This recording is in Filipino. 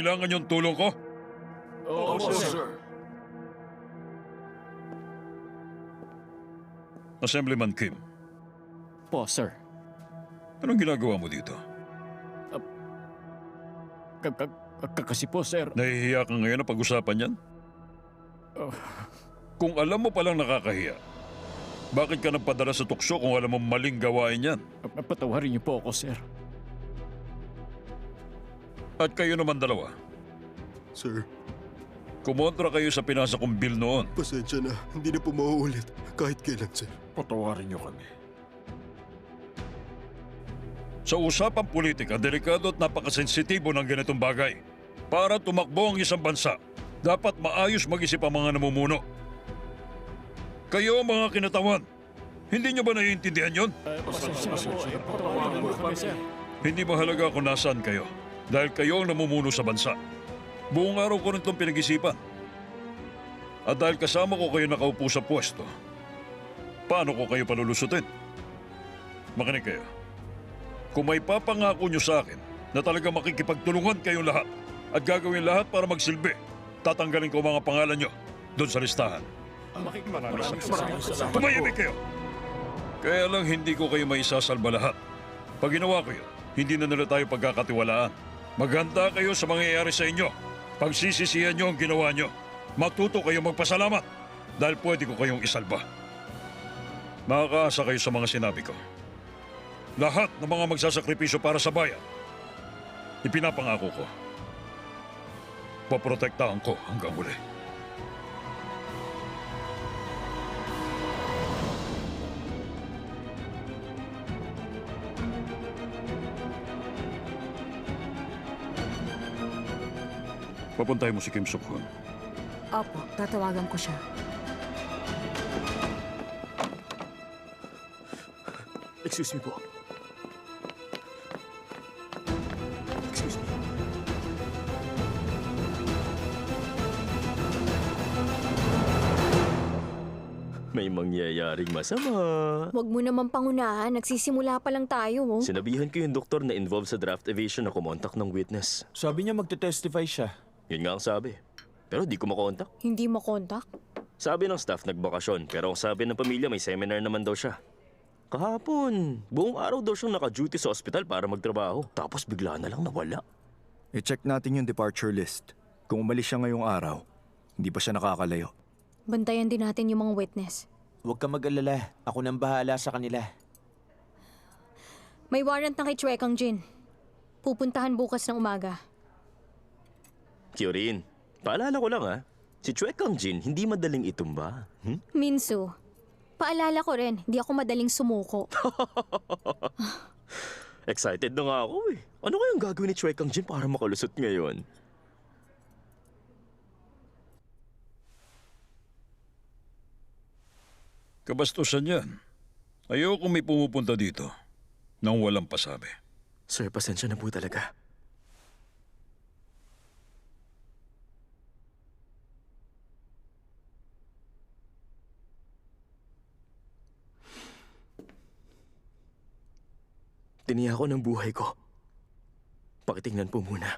Kailangan yung tulong ko? Opo, sir. Assemblyman Kim, Po, sir. anong ginagawa mo dito? Kasi po, sir. Nahihiya ka ngayon na pag-usapan yan? Kung alam mo palang nakakahiya, bakit ka nagpadala sa tukso kung alam mo maling gawain yan? Patawarin niyo po ako, sir. At kayo naman dalawa, Sir, kumontra kayo sa pinasa kong bill noon. pasensya na. Hindi na po mauulit. Kahit kailan, sir. Patawarin niyo kami. Sa usapang politika, delikado at napakasensitibo ng ganitong bagay. Para tumakbo ang isang bansa, dapat maayos mag-isip ang mga namumuno. Kayo mga kinatawan, hindi nyo ba naiintindihan yon? Pasensya na po. Patawarin niyo kami, sir. Hindi mahalaga kung nasaan kayo, dahil kayo ang namumuno sa bansa. Buong araw ko rin itong pinag-isipan. At dahil kasama ko kayo nakaupo sa pwesto, paano ko kayo palulusutin? Makinig kayo. Kung may papangako nyo sa akin na talaga makikipagtulungan kayong lahat at gagawin lahat para magsilbi, tatanggalin ko mga pangalan nyo doon sa listahan. Tumahimik kayo! Kaya lang hindi ko kayo maisasalba lahat. Pag ginawa ko yun, hindi na nila tayo pagkakatiwalaan. Maghanda kayo sa mangyayari sa inyo. Pagsisisihan nyo ang ginawa nyo. Matuto kayo magpasalamat dahil pwede ko kayong isalba. Makakaasa kayo sa mga sinabi ko. Lahat ng mga magsasakripisyo para sa bayan, ipinapangako ko. Poprotektahan ko hanggang huli. Papuntahin mo si Kim Suk-hun. Opo, tatawagan ko siya. Excuse me po. Excuse me. May mangyayaring masama. Huwag mo naman pangunahan, nagsisimula pa lang tayo, oh. Sinabihan ko yung doktor na involved sa draft evasion na kumontak ng witness. Sabi niya magte-testify siya. Yun nga ang sabi. Pero di ko makontak. Hindi mo kontak? Sabi ng staff nagbakasyon, pero ang sabi ng pamilya may seminar naman daw siya. Kahapon, buong araw daw siyang naka-duty sa ospital para magtrabaho. Tapos bigla na lang nawala. I-check natin yung departure list. Kung umalis siya ngayong araw, hindi pa siya nakakalayo. Bantayan din natin yung mga witness. Huwag ka mag-alala. Ako nang bahala sa kanila. May warrant na kay Chue Kang Jin. Pupuntahan bukas ng umaga. Kyorin, paalala ko lang si Chue Kang Jin hindi madaling itumba. Minsu, paalala ko rin, hindi ako madaling sumuko. Excited na nga ako eh. Ano kayang gagawin ni Chue Kang Jin para makalusot ngayon? Kabastusan yan. Ayoko may pumupunta dito nang walang pasabi. Sir, pasensya na po talaga. Tiniya ko ng buhay ko. Pakitingnan po muna.